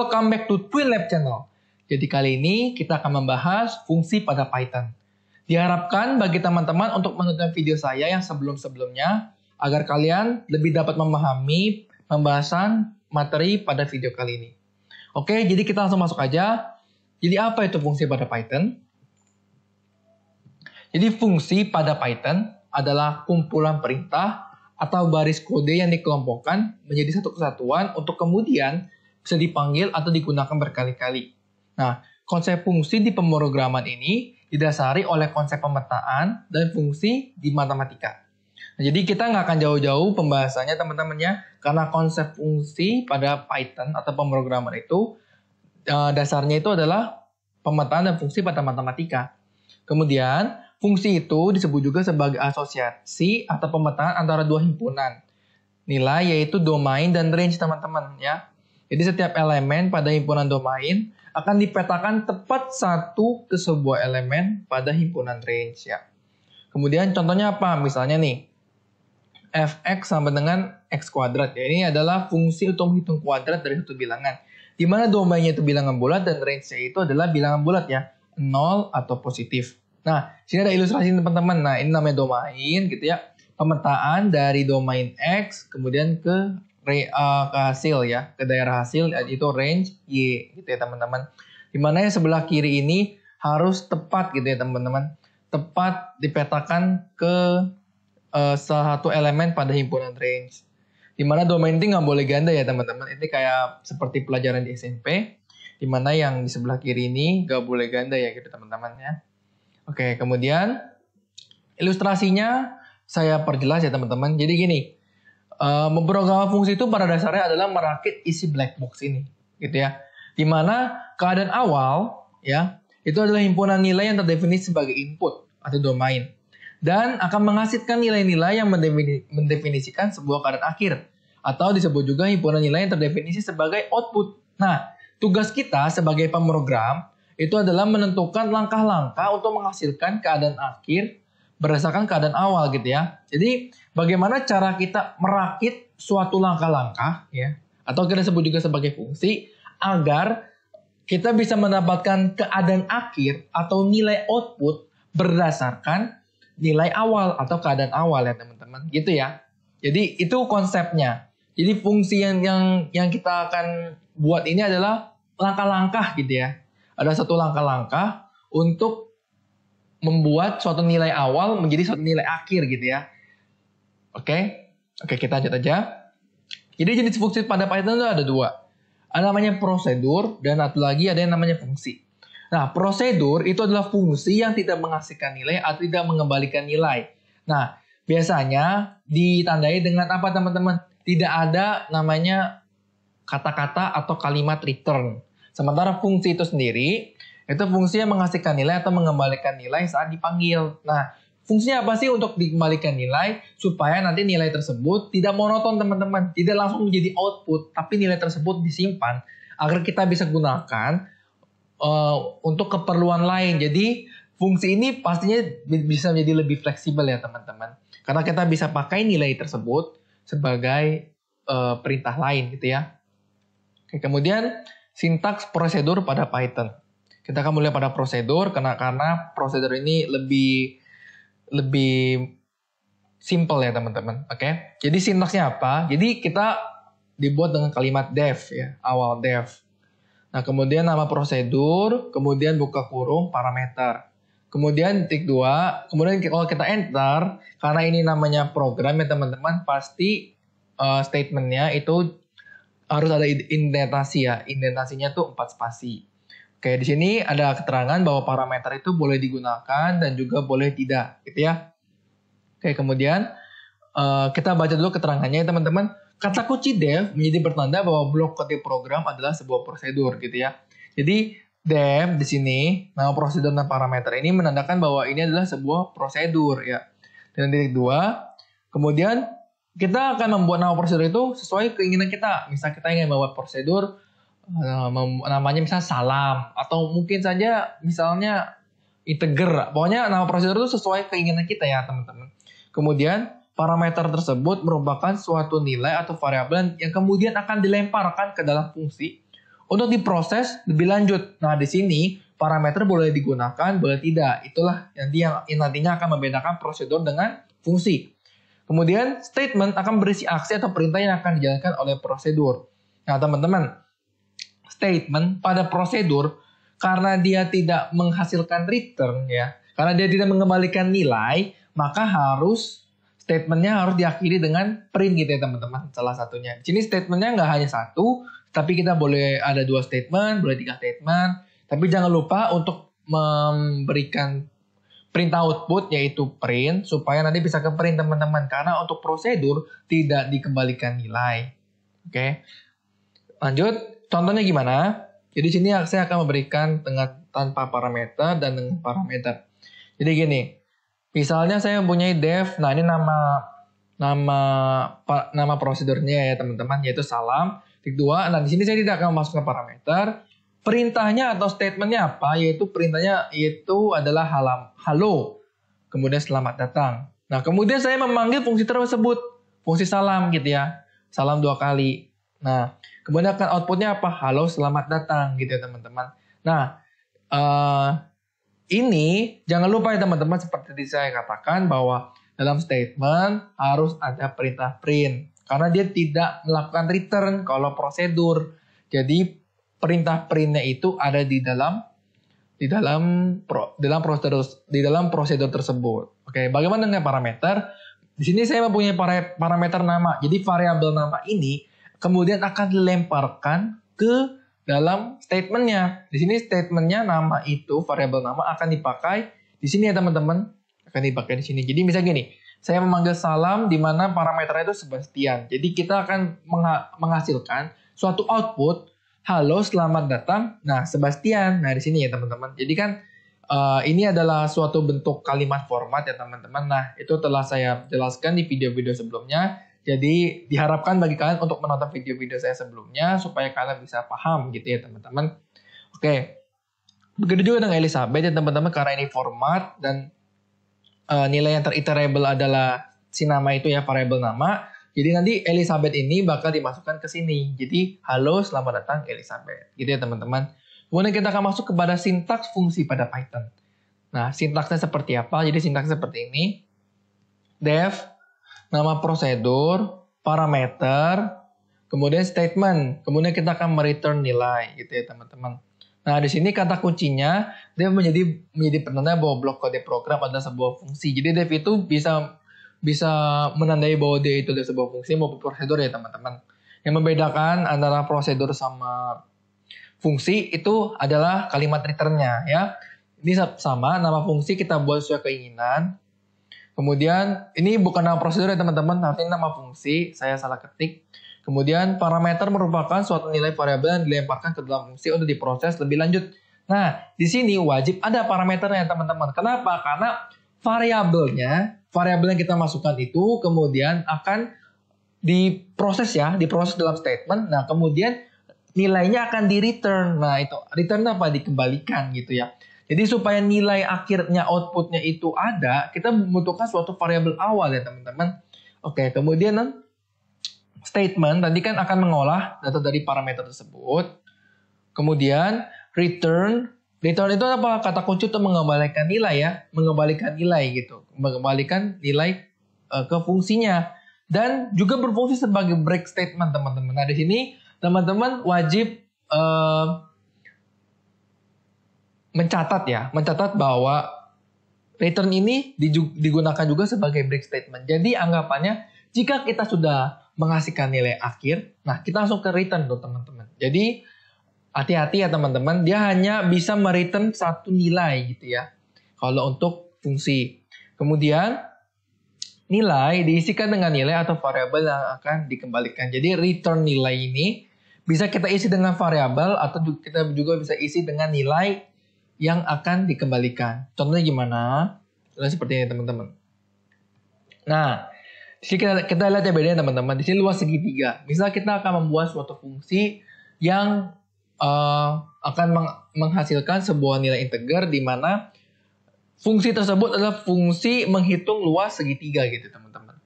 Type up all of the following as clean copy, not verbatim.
Welcome back to TwinLab Channel. Jadi kali ini kita akan membahas fungsi pada Python. Diharapkan bagi teman-teman untuk menonton video saya yang sebelum-sebelumnya agar kalian lebih dapat memahami pembahasan materi pada video kali ini. Oke, jadi kita langsung masuk aja. Jadi apa itu fungsi pada Python? Jadi fungsi pada Python adalah kumpulan perintah atau baris kode yang dikelompokkan menjadi satu kesatuan untuk kemudian bisa dipanggil atau digunakan berkali-kali. Nah, konsep fungsi di pemrograman ini didasari oleh konsep pemetaan dan fungsi di matematika. Nah, jadi kita nggak akan jauh-jauh pembahasannya teman-teman ya, karena konsep fungsi pada Python atau pemrograman itu dasarnya itu adalah pemetaan dan fungsi pada matematika. Kemudian, fungsi itu disebut juga sebagai asosiasi atau pemetaan antara dua himpunan nilai, yaitu domain dan range teman-teman ya. Jadi setiap elemen pada himpunan domain akan dipetakan tepat satu ke sebuah elemen pada himpunan range ya. Kemudian contohnya apa? Misalnya nih, fx sama dengan x kuadrat ya. Ini adalah fungsi untuk menghitung kuadrat dari satu bilangan. Di mana domainnya itu bilangan bulat dan range-nya itu adalah bilangan bulat ya, 0 atau positif. Nah, sini ada ilustrasi teman-teman. Nah, ini namanya domain gitu ya. Pemetaan dari domain X kemudian ke hasil ya, ke daerah hasil itu range Y gitu ya teman-teman. Dimana yang sebelah kiri ini harus tepat gitu ya teman-teman. Tepat dipetakan ke salah satu elemen pada himpunan range. Dimana domain ini nggak boleh ganda ya teman-teman. Ini kayak seperti pelajaran di SMP. Dimana yang di sebelah kiri ini nggak boleh ganda ya gitu teman-teman ya. Oke, kemudian ilustrasinya saya perjelas ya teman-teman. Jadi gini, memprogram fungsi itu pada dasarnya adalah merakit isi black box ini, gitu ya. Dimana keadaan awal ya itu adalah himpunan nilai yang terdefinisi sebagai input atau domain dan akan menghasilkan nilai-nilai yang mendefinisikan sebuah keadaan akhir atau disebut juga himpunan nilai yang terdefinisi sebagai output. Nah, tugas kita sebagai pemrogram itu adalah menentukan langkah-langkah untuk menghasilkan keadaan akhir berdasarkan keadaan awal gitu ya. Jadi bagaimana cara kita merakit suatu langkah-langkah ya, atau kita sebut juga sebagai fungsi agar kita bisa mendapatkan keadaan akhir atau nilai output berdasarkan nilai awal atau keadaan awal ya teman-teman. Gitu ya. Jadi itu konsepnya. Jadi fungsi yang kita akan buat ini adalah langkah-langkah gitu ya. Ada satu langkah-langkah untuk membuat suatu nilai awal menjadi suatu nilai akhir gitu ya. Oke, kita lanjut aja. Jadi jenis fungsi pada Python itu ada dua. Ada namanya prosedur dan satu lagi ada yang namanya fungsi. Nah, prosedur itu adalah fungsi yang tidak menghasilkan nilai atau tidak mengembalikan nilai. Nah, biasanya ditandai dengan apa teman-teman? Tidak ada namanya kata-kata atau kalimat return. Sementara fungsi itu sendiri itu fungsi yang menghasilkan nilai atau mengembalikan nilai saat dipanggil. Nah, fungsinya apa sih untuk dikembalikan nilai? Supaya nanti nilai tersebut tidak monoton teman-teman. Tidak langsung menjadi output, tapi nilai tersebut disimpan agar kita bisa gunakan untuk keperluan lain. Jadi, fungsi ini pastinya bisa menjadi lebih fleksibel ya teman-teman. Karena kita bisa pakai nilai tersebut sebagai perintah lain gitu ya. Oke, kemudian sintaks prosedur pada Python. Kita akan mulai pada prosedur karena prosedur ini lebih simple ya teman-teman. Oke. Jadi sintaksnya apa? Jadi kita dibuat dengan kalimat def ya, awal def. Nah, kemudian nama prosedur, kemudian buka kurung parameter. Kemudian titik 2, kemudian kalau kita enter, karena ini namanya program ya teman-teman, pasti statementnya itu harus ada indentasi ya. Indentasinya tuh 4 spasi. Oke, di sini ada keterangan bahwa parameter itu boleh digunakan dan juga boleh tidak, gitu ya. Oke, kemudian kita baca dulu keterangannya ya teman-teman. Kata kunci def menjadi pertanda bahwa blok kode program adalah sebuah prosedur, gitu ya. Jadi def di sini nama prosedur dan parameter ini menandakan bahwa ini adalah sebuah prosedur ya. Dan titik 2, kemudian kita akan membuat nama prosedur itu sesuai keinginan kita. Misal kita ingin membuat prosedur namanya misalnya salam atau mungkin saja misalnya integer. Pokoknya nama prosedur itu sesuai keinginan kita ya teman-teman. Kemudian parameter tersebut merupakan suatu nilai atau variabel yang kemudian akan dilemparkan ke dalam fungsi untuk diproses lebih lanjut. Nah, di sini parameter boleh digunakan, boleh tidak. Itulah yang nantinya akan membedakan prosedur dengan fungsi. Kemudian statement akan berisi aksi atau perintah yang akan dijalankan oleh prosedur. Nah, teman-teman, statement pada prosedur karena dia tidak menghasilkan return ya, karena dia tidak mengembalikan nilai, maka statementnya harus diakhiri dengan print gitu ya teman-teman. Salah satunya. Di sini statementnya nggak hanya satu, tapi kita boleh ada 2 statement, boleh 3 statement. Tapi jangan lupa untuk memberikan print output yaitu print supaya nanti bisa ke print teman-teman. Karena untuk prosedur tidak dikembalikan nilai. Oke. Lanjut, contohnya gimana? Jadi di sini saya akan memberikan tanpa parameter dan dengan parameter. Jadi gini, misalnya saya mempunyai def, nah ini nama prosedurnya ya teman-teman, yaitu salam. Titik 2, nah di sini saya tidak akan memasukkan parameter. Perintahnya atau statementnya apa? Yaitu perintahnya adalah halo. Kemudian selamat datang. Nah kemudian saya memanggil fungsi tersebut, fungsi salam gitu ya. Salam 2 kali. Nah kemudian akan outputnya apa? Halo selamat datang gitu ya teman-teman. Nah ini jangan lupa ya teman-teman, seperti saya katakan bahwa dalam statement harus ada perintah print. Karena dia tidak melakukan return kalau prosedur. Jadi perintah printnya itu ada di dalam prosedur tersebut. Oke, bagaimana dengan parameter? Di sini saya mempunyai parameter nama. Jadi variabel nama ini kemudian akan dilemparkan ke dalam statementnya. Di sini statementnya nama itu, variabel nama akan dipakai di sini ya teman-teman. Akan dipakai di sini. Jadi misalnya gini, saya memanggil salam di mana parameternya itu Sebastian. Jadi kita akan menghasilkan suatu output, halo selamat datang. Nah Sebastian. Nah di sini ya teman-teman. Jadi kan ini adalah suatu bentuk kalimat format ya teman-teman. Nah itu telah saya jelaskan di video-video sebelumnya. Jadi diharapkan bagi kalian untuk menonton video-video saya sebelumnya supaya kalian bisa paham gitu ya teman-teman. Oke, begitu juga dengan Elizabeth ya teman-teman, karena ini format dan nilai yang teriterable adalah si nama itu ya, variabel nama. Jadi nanti Elizabeth ini bakal dimasukkan ke sini. Jadi halo selamat datang Elizabeth gitu ya teman-teman. Kemudian kita akan masuk kepada sintaks fungsi pada Python. Nah sintaksnya seperti apa? Jadi sintaksnya seperti ini. Def, nama prosedur, parameter, kemudian statement, kemudian kita akan mereturn nilai gitu ya teman-teman. Nah di sini kata kuncinya dia menjadi penanda bahwa blok kode program adalah sebuah fungsi. Jadi def itu bisa menandai bahwa dia itu adalah sebuah fungsi maupun prosedur ya teman-teman. Yang membedakan antara prosedur sama fungsi itu adalah kalimat returnnya ya. Ini sama, nama fungsi kita buat sesuai keinginan. Kemudian ini bukan nama prosedur ya teman-teman, tapi nama fungsi, saya salah ketik. Kemudian parameter merupakan suatu nilai variabel yang dilemparkan ke dalam fungsi untuk diproses lebih lanjut. Nah, di sini wajib ada parameternya teman-teman. Kenapa? Karena variabel yang kita masukkan itu kemudian akan diproses dalam statement. Nah, kemudian nilainya akan di-return. Nah, itu return apa? Dikembalikan gitu ya. Jadi supaya nilai akhirnya outputnya itu ada, kita membutuhkan suatu variabel awal ya teman-teman. Oke, kemudian statement tadi kan akan mengolah data dari parameter tersebut. Kemudian return itu apa? Kata kunci untuk mengembalikan nilai ya, mengembalikan nilai gitu, mengembalikan nilai ke fungsinya dan juga berfungsi sebagai break statement teman-teman. Nah di sini teman-teman wajib mencatat bahwa return ini digunakan juga sebagai break statement. Jadi anggapannya jika kita sudah menghasilkan nilai akhir, nah kita langsung ke return tuh teman-teman. Jadi hati-hati ya teman-teman, dia hanya bisa mereturn satu nilai gitu ya. Kalau untuk fungsi. Kemudian nilai diisikan dengan nilai atau variabel yang akan dikembalikan. Jadi return nilai ini bisa kita isi dengan variabel atau kita juga bisa isi dengan nilai yang akan dikembalikan. Contohnya gimana? Seperti ini teman-teman. Nah, di sini kita lihat ya bedanya teman-teman. Di sini luas segitiga. Misal kita akan membuat suatu fungsi yang akan menghasilkan sebuah nilai integer di mana fungsi tersebut adalah fungsi menghitung luas segitiga gitu teman-teman.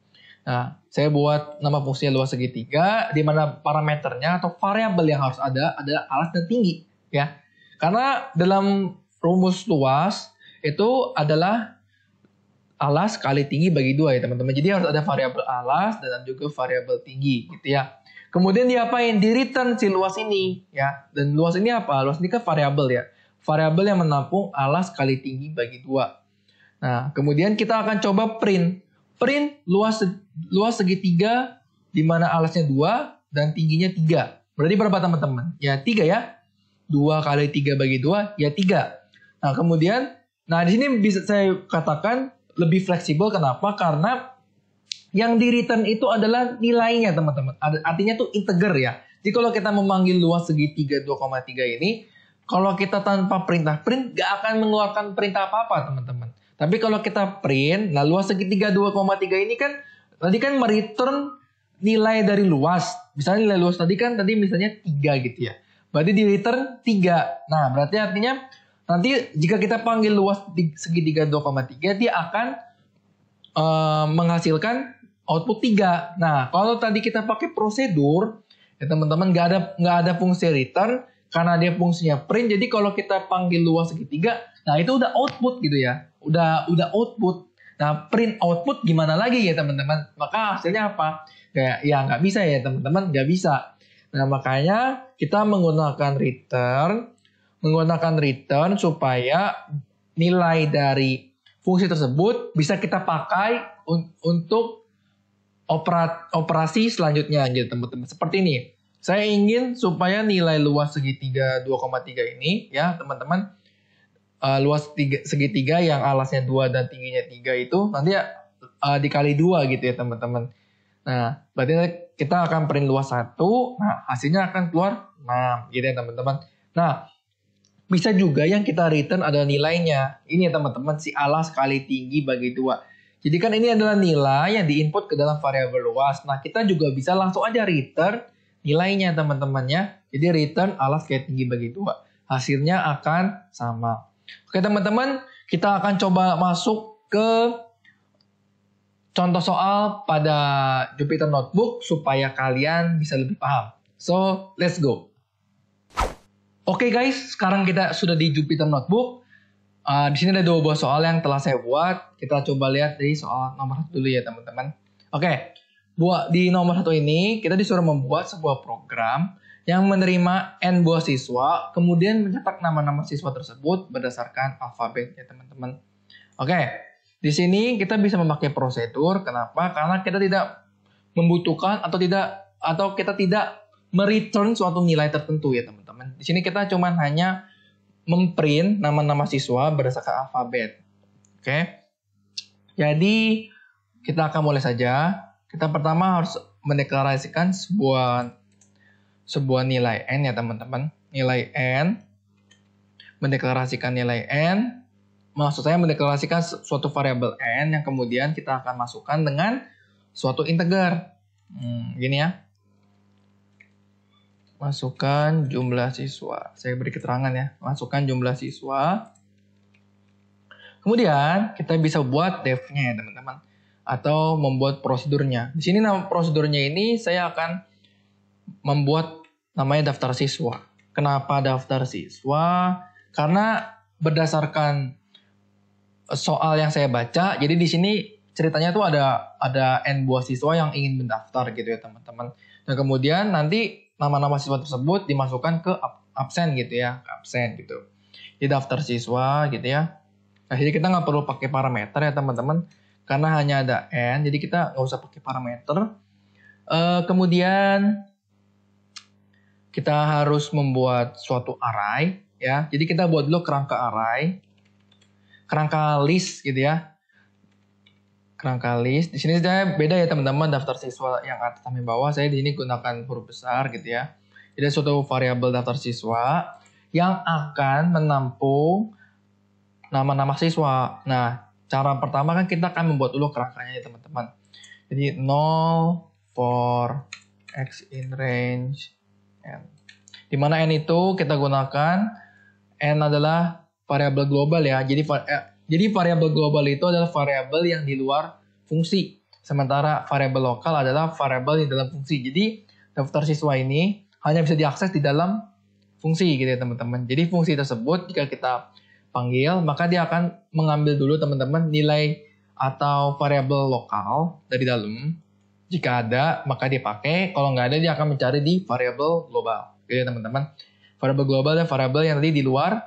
Nah, saya buat nama fungsinya luas segitiga, di mana parameternya atau variabel yang harus ada adalah alas dan tinggi, ya. Karena dalam rumus luas itu adalah alas kali tinggi bagi 2 ya teman-teman. Jadi harus ada variabel alas dan juga variabel tinggi, gitu ya. Kemudian diapain? Di return si luas ini, ya. Dan luas ini apa? Luas ini kan variabel ya. Variabel yang menampung alas kali tinggi bagi 2. Nah, kemudian kita akan coba print luas segitiga di mana alasnya 2 dan tingginya 3. Berarti berapa teman-teman? Ya 3 ya. 2 kali 3 bagi 2 ya 3. Nah, kemudian di sini bisa saya katakan lebih fleksibel. Kenapa? Karena yang di return itu adalah nilainya teman-teman. Artinya tuh integer ya. Jadi kalau kita memanggil luas segitiga 2,3 ini, kalau kita tanpa perintah print gak akan mengeluarkan perintah apa-apa teman-teman. Tapi kalau kita print, nah luas segitiga 2,3 ini kan tadi kan mereturn nilai dari luas. Misalnya nilai luas tadi misalnya 3 gitu ya. Berarti di return 3. Nah, berarti artinya nanti jika kita panggil luas segitiga 2,3 dia akan menghasilkan output 3. Nah, kalau tadi kita pakai prosedur, ya teman-teman nggak ada fungsi return karena dia fungsinya print. Jadi kalau kita panggil luas segitiga, nah itu udah output gitu ya. Udah output. Nah, print output gimana lagi ya teman-teman? Maka hasilnya apa? Kayak ya nggak bisa ya teman-teman, nggak bisa. Nah, makanya kita menggunakan return supaya nilai dari fungsi tersebut bisa kita pakai untuk operasi selanjutnya gitu teman-teman. Seperti ini. Saya ingin supaya nilai luas segitiga 2,3 ini ya teman-teman, luas segitiga yang alasnya 2 dan tingginya 3 itu nanti dikali 2 gitu ya teman-teman. Nah, berarti kita akan print luas 1, nah hasilnya akan keluar 6 gitu ya teman-teman. Nah, bisa juga yang kita return adalah nilainya. Ini ya teman-teman, si alas kali tinggi bagi 2. Jadi kan ini adalah nilai yang diinput ke dalam variabel luas. Nah, kita juga bisa langsung aja return nilainya teman-teman ya. Jadi return alas kali tinggi bagi 2. Hasilnya akan sama. Oke teman-teman, kita akan coba masuk ke contoh soal pada Jupyter Notebook supaya kalian bisa lebih paham. So, let's go. Oke guys, sekarang kita sudah di Jupyter Notebook. Di sini ada 2 buah soal yang telah saya buat. Kita coba lihat dari soal nomor 1 dulu ya teman-teman. Oke, di nomor 1 ini kita disuruh membuat sebuah program yang menerima N buah siswa, kemudian mencetak nama-nama siswa tersebut berdasarkan alfabet ya teman-teman. Oke, di sini kita bisa memakai prosedur. Kenapa? Karena kita tidak membutuhkan atau kita tidak mereturn suatu nilai tertentu ya teman-teman. Di sini kita cuma hanya memprint nama-nama siswa berdasarkan alfabet. Oke. Jadi kita akan mulai saja. Kita pertama harus mendeklarasikan sebuah nilai N ya teman-teman. Nilai N. Mendeklarasikan nilai N. Maksud saya mendeklarasikan suatu variabel N yang kemudian kita akan masukkan dengan suatu integer. Gini ya. Masukkan jumlah siswa. Saya beri keterangan ya. Masukkan jumlah siswa. Kemudian kita bisa buat def-nya ya teman-teman. Atau membuat prosedurnya. Di sini nama prosedurnya ini saya akan membuat namanya daftar siswa. Kenapa daftar siswa? Karena berdasarkan soal yang saya baca, jadi di sini ceritanya tuh ada N buah siswa yang ingin mendaftar gitu ya teman-teman. Dan kemudian nanti nama-nama siswa tersebut dimasukkan ke absen gitu ya, absen gitu. Di daftar siswa gitu ya. Nah, jadi kita nggak perlu pakai parameter ya teman-teman, karena hanya ada N, jadi kita nggak usah pakai parameter. Kemudian kita harus membuat suatu array ya. Jadi kita buat dulu kerangka array, kerangka list gitu ya. Kerangka list. Di sini saya beda ya teman-teman, daftar siswa yang atas sampai bawah saya di sini gunakan huruf besar gitu ya. Jadi suatu variabel daftar siswa yang akan menampung nama-nama siswa. Nah, cara pertama kan kita akan membuat dulu kerangkanya ya teman-teman. Jadi 0 for x in range n. Di mana n itu kita gunakan n adalah variabel global ya. Jadi variabel global itu adalah variabel yang di luar fungsi. Sementara variabel lokal adalah variabel di dalam fungsi. Jadi daftar siswa ini hanya bisa diakses di dalam fungsi gitu ya teman-teman. Jadi fungsi tersebut jika kita panggil, maka dia akan mengambil dulu teman-teman nilai atau variabel lokal dari dalam. Jika ada, maka dia pakai. Kalau nggak ada, dia akan mencari di variabel global. Gitu ya teman-teman. Variabel global dan variabel yang tadi di luar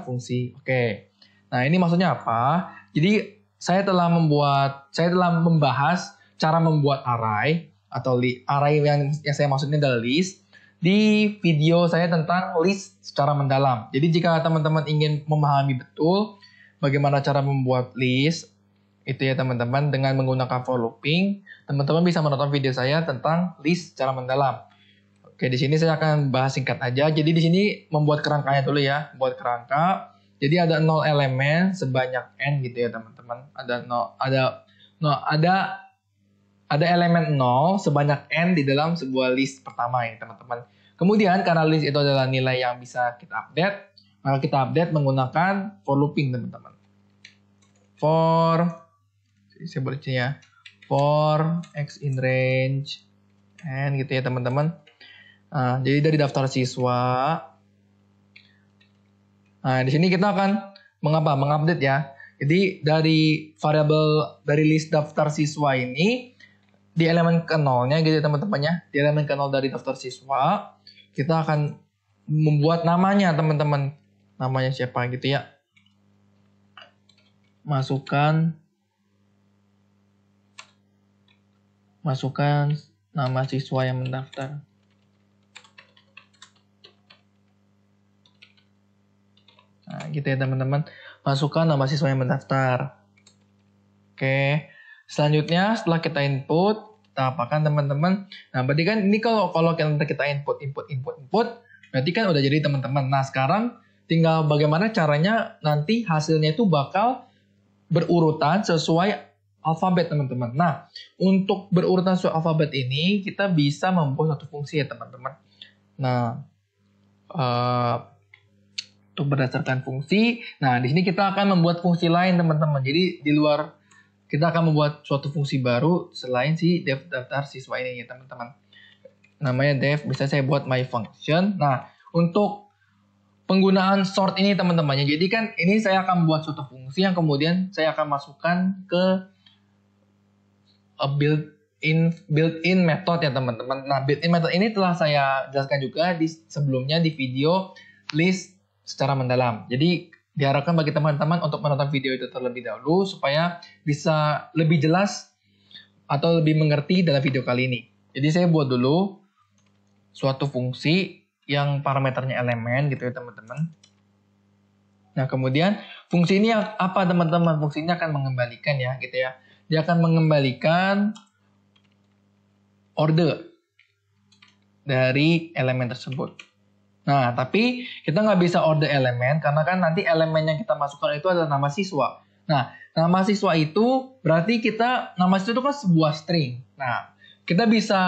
fungsi. Oke. Nah, ini maksudnya apa? Jadi saya telah membahas cara membuat array atau array yang saya maksudnya adalah list di video saya tentang list secara mendalam. Jadi jika teman-teman ingin memahami betul bagaimana cara membuat list itu ya teman-teman dengan menggunakan for looping, teman-teman bisa menonton video saya tentang list secara mendalam. Oke, di sini saya akan bahas singkat aja. Jadi di sini membuat kerangkanya dulu ya, buat kerangka. Jadi ada 0 elemen sebanyak n gitu ya teman-teman. Ada elemen 0 sebanyak n di dalam sebuah list pertama ya teman-teman. Kemudian karena list itu adalah nilai yang bisa kita update, maka kita update menggunakan for looping teman-teman. Saya bacanya for x in range n gitu ya teman-teman. Jadi dari daftar siswa. Nah, di sini kita akan mengupdate ya. Jadi dari list daftar siswa ini di elemen ke-0-nya gitu teman-teman ya. Di elemen ke-0 dari daftar siswa, kita akan membuat namanya teman-teman. Namanya siapa gitu ya. Masukkan nama siswa yang mendaftar. Nah, gitu ya teman-teman. Masukkan nama siswa yang mendaftar. Oke. Selanjutnya setelah kita input, kita apakan teman-teman? Nah, berarti kan ini kalau kita input, berarti kan udah jadi teman-teman. Nah, sekarang tinggal bagaimana caranya nanti hasilnya itu bakal berurutan sesuai alfabet teman-teman. Nah, untuk berurutan sesuai alfabet ini kita bisa membuat satu fungsi ya teman-teman. Nah, untuk berdasarkan fungsi, nah di sini kita akan membuat fungsi lain teman-teman. Jadi di luar kita akan membuat suatu fungsi baru selain si daftar siswa ini ya teman-teman. Namanya def, bisa saya buat my function. Nah, untuk penggunaan sort ini teman-teman. Jadi kan ini saya akan buat suatu fungsi yang kemudian saya akan masukkan ke built-in method ya teman-teman. Nah, built-in method ini telah saya jelaskan juga sebelumnya di video list secara mendalam. Jadi diharapkan bagi teman-teman untuk menonton video itu terlebih dahulu supaya bisa lebih jelas atau lebih mengerti dalam video kali ini. Jadi saya buat dulu suatu fungsi yang parameternya elemen gitu ya teman-teman. Nah, kemudian fungsi ini apa teman-teman? Fungsinya akan mengembalikan ya gitu ya. Dia akan mengembalikan order dari elemen tersebut. Nah, tapi kita nggak bisa order elemen karena kan nanti elemen yang kita masukkan itu adalah nama siswa. Nah, nama siswa itu berarti nama siswa itu kan sebuah string. Nah, kita bisa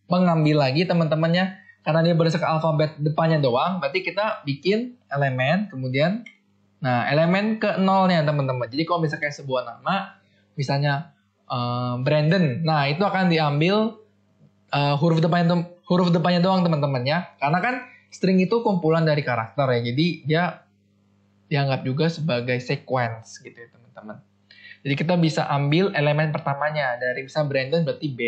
mengambil lagi teman-temannya karena dia berdasarkan alfabet depannya doang, berarti kita bikin elemen, kemudian elemen ke-0-nya teman-teman. Jadi kalau misalnya sebuah nama, misalnya Brandon, nah itu akan diambil huruf depannya doang teman-teman ya. Karena kan string itu kumpulan dari karakter ya, jadi dia dianggap juga sebagai sequence gitu ya teman-teman. Jadi kita bisa ambil elemen pertamanya dari misal Brandon berarti B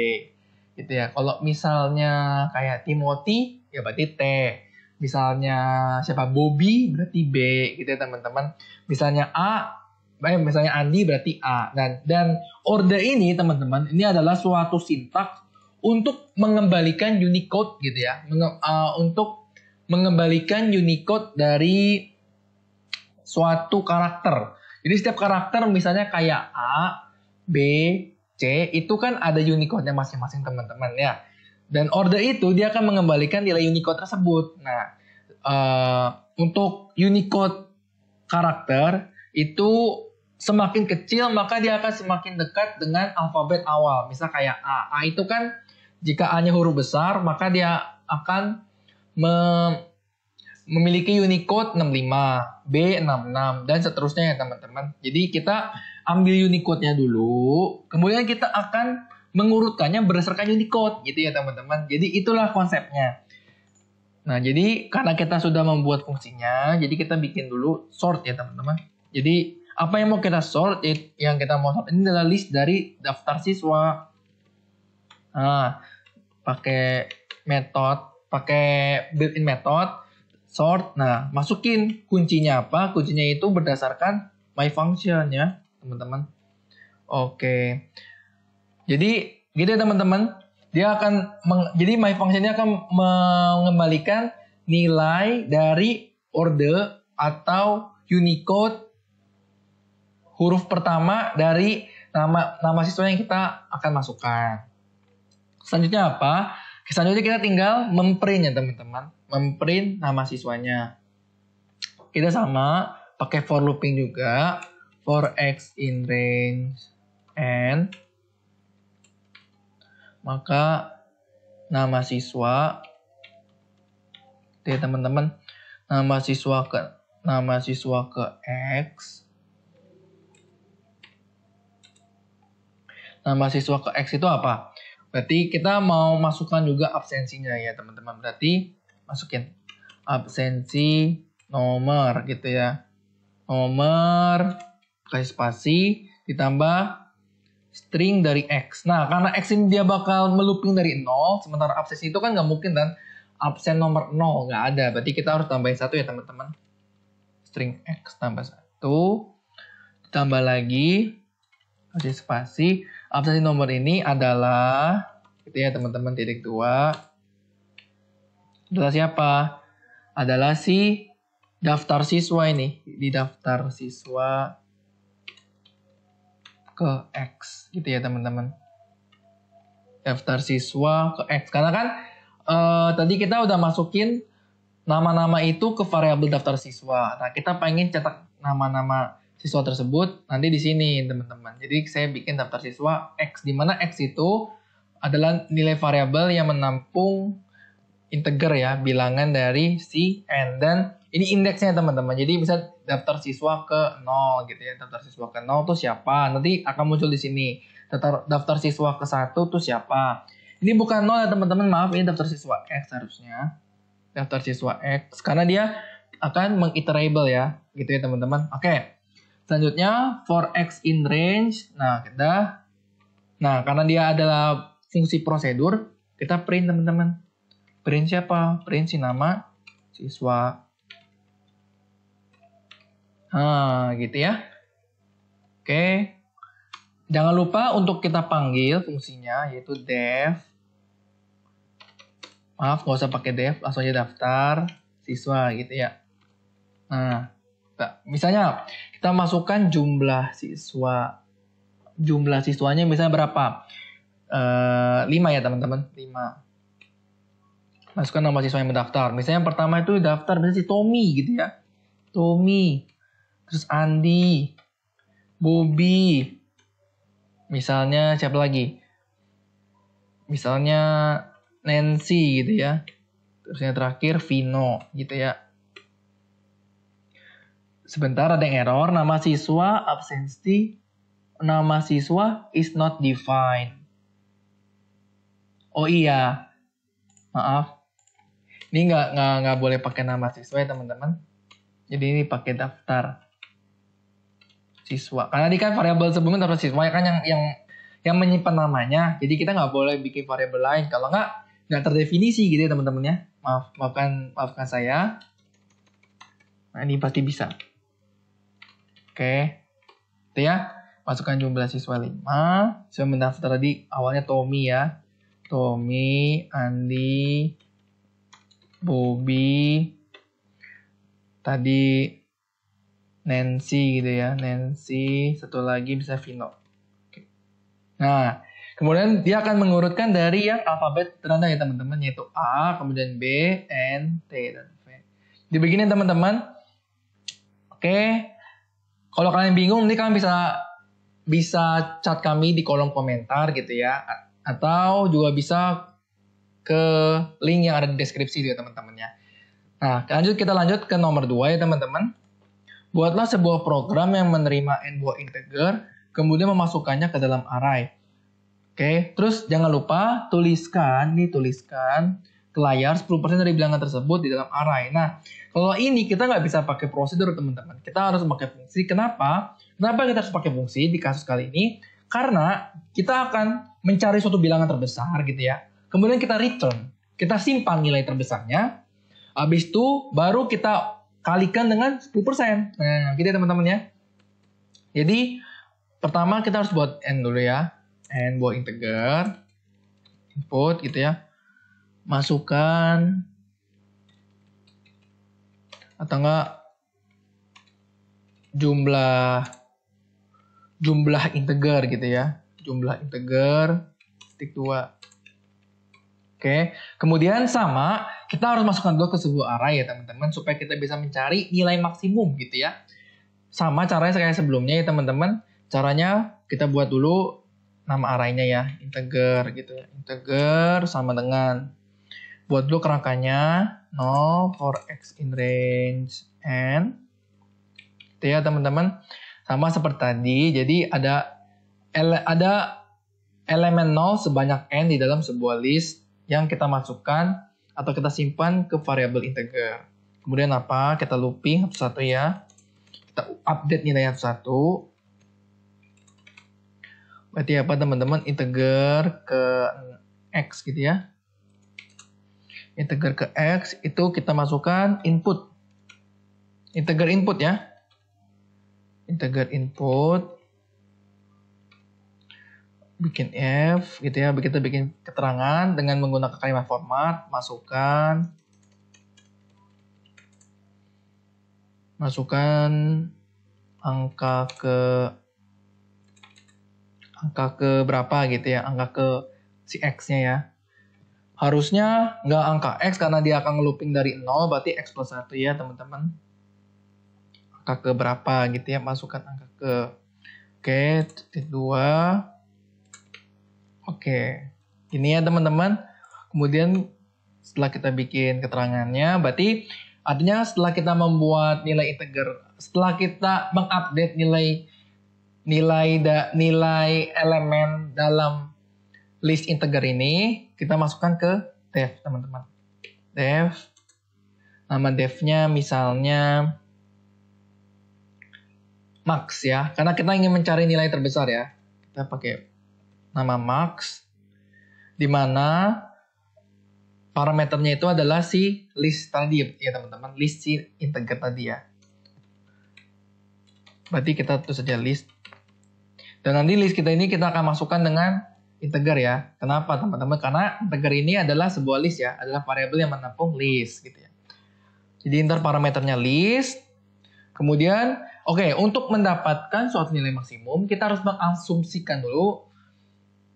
gitu ya. Kalau misalnya kayak Timothy ya berarti T. Misalnya siapa Bobby berarti B gitu ya teman-teman. Misalnya misalnya Andi berarti A. Dan order ini teman-teman ini adalah suatu sintaks untuk mengembalikan Unicode gitu ya. Untuk mengembalikan Unicode dari suatu karakter. Jadi setiap karakter misalnya kayak A, B, C itu kan ada Unicode-nya masing-masing teman-teman ya. Dan order itu dia akan mengembalikan nilai Unicode tersebut. Nah, untuk Unicode karakter itu semakin kecil maka dia akan semakin dekat dengan alfabet awal. Misal kayak A. A itu kan jika A-nya huruf besar maka dia akan memiliki Unicode 65, B 66, dan seterusnya ya teman-teman. Jadi kita ambil Unicode-nya dulu, kemudian kita akan mengurutkannya berdasarkan Unicode gitu ya teman-teman. Jadi itulah konsepnya. Nah, jadi karena kita sudah membuat fungsinya, jadi kita bikin dulu sort ya teman-teman. Jadi apa yang mau kita sort, yang kita mau sort ini adalah list dari daftar siswa. Nah, pakai built-in method sort. Nah, masukin kuncinya apa? Kuncinya itu berdasarkan my function ya, teman-teman. Oke. Jadi gitu ya teman-teman. Jadi my function ini akan mengembalikan nilai dari order atau Unicode huruf pertama dari nama siswa yang kita akan masukkan. Selanjutnya apa? Selanjutnya kita tinggal memprint ya teman-teman. Memprint nama siswanya. Kita sama pakai for looping juga. For x in range n. Maka nama siswa ya teman-teman. Nama siswa ke x. Nama siswa ke x itu apa? Berarti kita mau masukkan juga absensinya ya teman-teman. Berarti masukin absensi nomor gitu ya. Nomor, kasih spasi, ditambah string dari x. Nah, karena x ini dia bakal melooping dari 0, sementara absensi itu kan nggak mungkin dan absen nomor 0 nggak ada. Berarti kita harus tambahin 1 ya teman-teman. String x tambah 1. Tambah lagi, kasih spasi. Absensi nomor ini adalah, gitu ya teman-teman, titik 2. Adalah siapa? Adalah si daftar siswa ini. Di daftar siswa ke X gitu ya teman-teman. Daftar siswa ke X. Karena kan tadi kita udah masukin nama-nama itu ke variabel daftar siswa. Nah, kita pengen cetak nama-nama siswa tersebut nanti di sini teman-teman. Jadi saya bikin daftar siswa X, di mana X itu adalah nilai variabel yang menampung integer ya, bilangan dari si n, dan ini indeksnya teman-teman. Jadi bisa daftar siswa ke 0 gitu ya. Daftar siswa ke 0 tuh siapa? Nanti akan muncul di sini. Daftar siswa ke 1 tuh siapa? Ini bukan 0 ya teman-teman, maaf, ini daftar siswa X harusnya. Daftar siswa X karena dia akan mengiterable ya, gitu ya teman-teman. Oke. Selanjutnya for X in range. Nah, karena dia adalah fungsi prosedur, kita print teman-teman. Print siapa? Print si nama siswa. Nah, gitu ya. Oke. Jangan lupa untuk kita panggil fungsinya, yaitu def. Maaf, nggak usah pakai def, langsung aja daftar siswa gitu ya. Nah, misalnya kita masukkan jumlah siswa. Jumlah siswanya misalnya berapa? 5 ya teman-teman, 5. Masukkan nama siswa yang mendaftar. Misalnya yang pertama itu daftar misalnya si Tommy gitu ya. Tommy. Terus Andi, Bobby, misalnya siapa lagi? Misalnya Nancy gitu ya. Terus yang terakhir Vino gitu ya. Sebentar ada yang error, nama siswa absensi, nama siswa is not defined. Oh iya, maaf. Ini nggak boleh pakai nama siswa ya teman-teman. Jadi ini pakai daftar siswa. Karena ini kan variabel sebelumnya daftar siswa ya kan yang menyimpan namanya. Jadi kita nggak boleh bikin variabel lain. Kalau nggak terdefinisi gitu ya teman-teman ya. Maafkan saya. Nah ini pasti bisa. Oke. Itu ya. Masukkan jumlah siswa 5. Saya mendaftar tadi awalnya Tommy ya. Tommy, Andi, Bobby, tadi Nancy gitu ya, Nancy, satu lagi bisa Vino. Oke. Nah, kemudian dia akan mengurutkan dari yang alfabet terendah ya teman-teman, yaitu A, kemudian B, N, T, dan V. Dibegini teman-teman. Oke, kalau kalian bingung, nanti kalian bisa chat kami di kolom komentar gitu ya, atau juga bisa ke link yang ada di deskripsi juga teman-teman ya. Nah, kita lanjut ke nomor 2 ya teman-teman. Buatlah sebuah program yang menerima n buah integer, kemudian memasukkannya ke dalam array. Oke, terus jangan lupa tuliskan ke layar 10% dari bilangan tersebut di dalam array. Nah, kalau ini kita nggak bisa pakai prosedur teman-teman. Kita harus pakai fungsi. Kenapa? Kenapa kita harus pakai fungsi di kasus kali ini? Karena kita akan mencari suatu bilangan terbesar gitu ya. Kemudian kita return. Kita simpan nilai terbesarnya. Habis itu baru kita kalikan dengan 10%. Nah, gitu ya teman-teman ya. Jadi, pertama kita harus buat n dulu ya. N buat integer. Input gitu ya. Masukkan. Atau enggak jumlah integer gitu ya. Jumlah integer titik 2. Oke, kemudian sama, kita harus masukkan dulu ke sebuah array ya teman-teman, supaya kita bisa mencari nilai maksimum gitu ya. Sama caranya kayak sebelumnya ya teman-teman, caranya kita buat dulu nama arraynya ya, integer gitu ya. Integer sama dengan, buat dulu kerangkanya, 0 for x in range n. Gitu ya teman-teman, sama seperti tadi, jadi ada elemen 0 sebanyak n di dalam sebuah list yang kita masukkan atau kita simpan ke variabel integer. Kemudian apa? Kita looping satu-satu ya. Kita update nilai satu-satu. Berarti apa teman-teman? Integer ke x gitu ya. Integer ke x itu kita masukkan input. Integer input ya. Integer input. Bikin F gitu ya, kita bikin keterangan dengan menggunakan kalimat format, masukkan angka ke berapa gitu ya, angka ke si X-nya ya. Harusnya nggak angka X karena dia akan looping dari 0, berarti X plus 1 ya teman-teman. Angka ke berapa gitu ya, masukkan angka ke. Oke, titik 2. Oke, ini ya teman-teman. Kemudian setelah kita bikin keterangannya, berarti artinya setelah kita membuat nilai integer, setelah kita mengupdate nilai elemen dalam list integer ini, kita masukkan ke def teman-teman. Def, nama defnya misalnya max ya, karena kita ingin mencari nilai terbesar ya. Kita pakai nama max, di mana parameternya itu adalah si list tadi ya teman-teman, list si integer tadi ya. Berarti kita tulis saja list. Dan nanti list kita ini kita akan masukkan dengan integer ya. Kenapa teman-teman? Karena integer ini adalah sebuah list ya, adalah variabel yang menampung list gitu ya. Jadi ntar parameternya list. Kemudian, oke, untuk mendapatkan suatu nilai maksimum, kita harus mengasumsikan dulu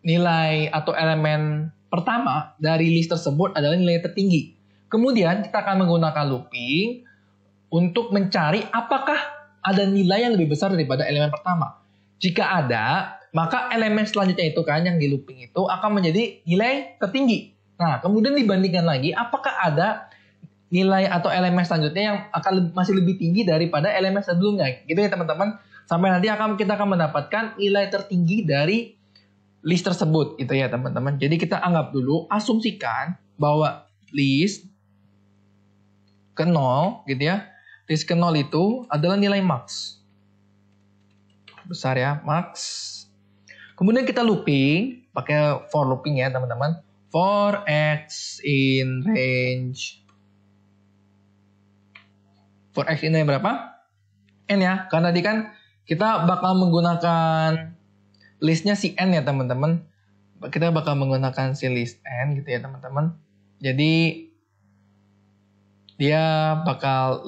nilai atau elemen pertama dari list tersebut adalah nilai tertinggi. Kemudian kita akan menggunakan looping untuk mencari apakah ada nilai yang lebih besar daripada elemen pertama. Jika ada, maka elemen selanjutnya itu kan yang di looping itu akan menjadi nilai tertinggi. Nah, kemudian dibandingkan lagi apakah ada nilai atau elemen selanjutnya yang akan masih lebih tinggi daripada elemen sebelumnya. Gitu ya teman-teman. Sampai nanti kita akan mendapatkan nilai tertinggi dari list tersebut gitu ya teman-teman. Jadi kita anggap dulu, asumsikan bahwa list ke 0 gitu ya. List ke 0 itu adalah nilai max. Besar ya, max. Kemudian kita looping, pakai for looping ya teman-teman. For x in range. For x in range berapa? N ya, karena tadi kan kita bakal menggunakan listnya si n ya teman-teman. Kita bakal menggunakan si list n gitu ya teman-teman. Jadi dia bakal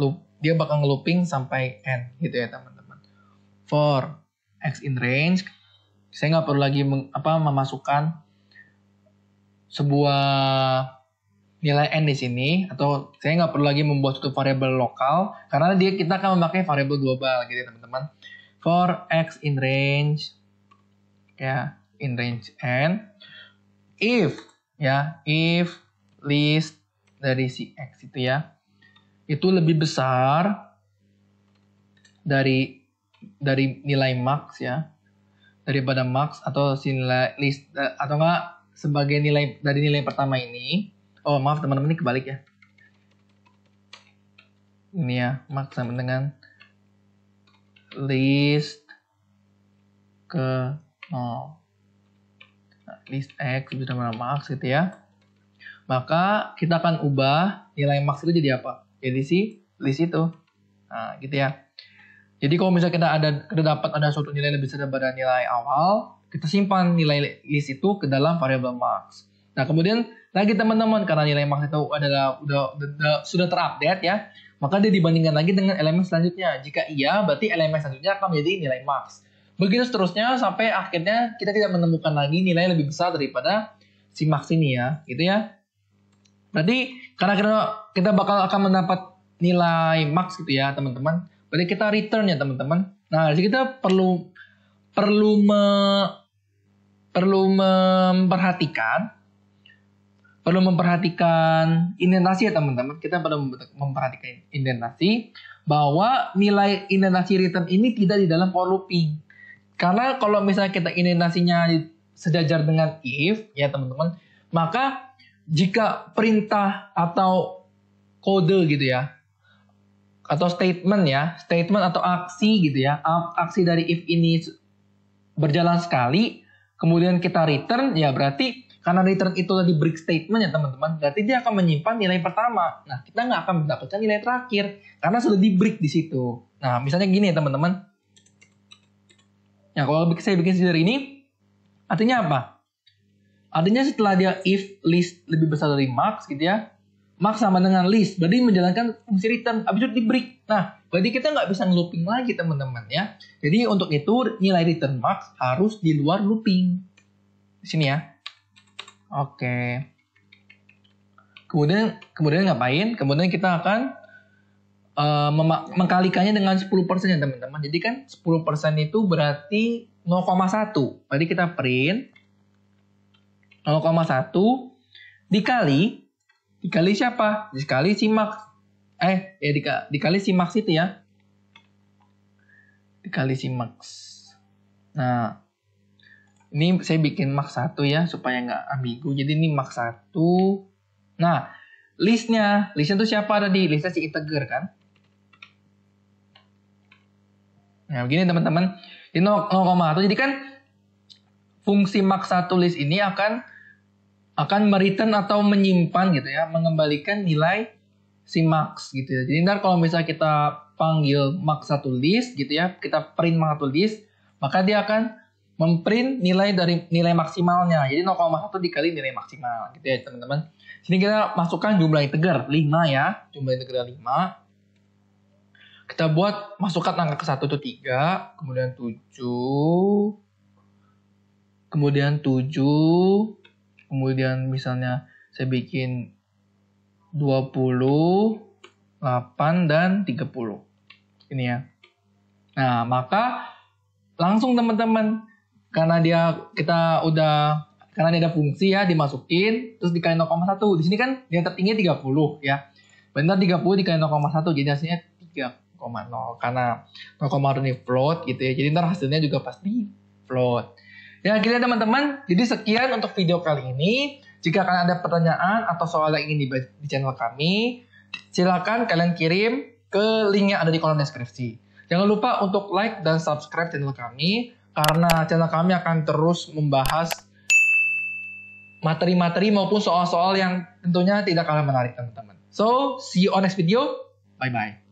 ngelooping sampai n gitu ya teman-teman. For x in range, saya nggak perlu lagi memasukkan sebuah nilai n di sini, atau saya nggak perlu lagi membuat suatu variabel lokal karena kita akan memakai variabel global gitu ya teman-teman. For x in range ya, in range n, if list dari si x itu ya, itu lebih besar dari nilai max ya, daripada max atau nilai list atau enggak sebagai nilai dari nilai pertama ini. Oh maaf teman-teman, ini kebalik ya. Ini ya, max sama dengan list ke 0. Nah, list X lebih sama max gitu ya. Maka kita akan ubah nilai max itu jadi apa? Jadi si list itu. Nah, gitu ya. Jadi kalau misalnya kita dapat ada suatu nilai lebih besar daripada nilai awal, kita simpan nilai list itu ke dalam variabel max. Nah, kemudian lagi teman-teman, karena nilai max itu adalah sudah terupdate ya, maka dia dibandingkan lagi dengan elemen selanjutnya. Jika iya, berarti elemen selanjutnya akan menjadi nilai max. Begitu seterusnya sampai akhirnya kita tidak menemukan lagi nilai lebih besar daripada si max ini ya, gitu ya. Berarti karena kita bakal akan mendapat nilai max gitu ya, teman-teman. Berarti kita return ya, teman-teman. Nah, jadi kita perlu memperhatikan indentasi ya, teman-teman. Kita perlu memperhatikan indentasi bahwa nilai indentasi return ini tidak di dalam for looping. Karena kalau misalnya kita indentasinya sejajar dengan if ya, teman-teman, maka jika perintah atau kode gitu ya, atau statement atau aksi gitu ya, aksi dari if ini berjalan sekali, kemudian kita return, ya berarti karena return itu tadi break statement ya teman-teman, berarti dia akan menyimpan nilai pertama. Nah, kita nggak akan mendapatkan nilai terakhir karena sudah di break di situ. Nah, misalnya gini ya teman-teman. Nah, kalau saya bikin seperti ini, artinya apa? Artinya setelah dia if list lebih besar dari max gitu ya, max sama dengan list, berarti menjalankan fungsi return, habis itu di break. Nah, berarti kita nggak bisa looping lagi teman-teman ya. Jadi untuk itu nilai return max harus di luar looping. Di sini ya. Oke. Kemudian ngapain? Kemudian kita akan mengkalikannya dengan 10% ya teman-teman. Jadi kan 10% itu berarti 0,1. Berarti kita print 0,1 dikali siapa? Dikali si max. Dikali si max itu ya. Dikali si max. Nah, ini saya bikin max 1 ya, supaya nggak ambigu. Jadi ini max 1. Nah, listnya itu siapa tadi? Listnya si integer kan? Nah, begini teman-teman. Ini 0,1. Jadi kan fungsi max 1 list ini akan mereturn atau menyimpan gitu ya, mengembalikan nilai si max gitu ya. Jadi ntar kalau misalnya kita panggil max 1 list gitu ya, kita print max 1 list, maka dia akan memprint nilai dari nilai maksimalnya. Jadi 0,1 dikali nilai maksimal gitu ya teman-teman. Sini kita masukkan jumlah integer 5 ya, jumlah integer 5. Kita masukkan angka ke 1 itu 3, kemudian 7, kemudian misalnya saya bikin 20, 8, dan 30. Ini ya. Nah, maka langsung teman-teman, karena dia ada fungsi ya, dimasukin, terus dikali 0,1. Di sini kan yang tertinggi 30 ya. Benar 30 dikali 0,1, jadi hasilnya 3,0. Karena 0,1 ini float gitu ya. Jadi ntar hasilnya juga pasti float. Ya gitu ya teman-teman. Jadi sekian untuk video kali ini. Jika kalian ada pertanyaan atau soal yang ingin dibahas di channel kami, silakan kalian kirim ke link yang ada di kolom deskripsi. Jangan lupa untuk like dan subscribe channel kami, karena channel kami akan terus membahas materi-materi maupun soal-soal yang tentunya tidak kalah menarik teman-teman. So, see you on next video. Bye-bye.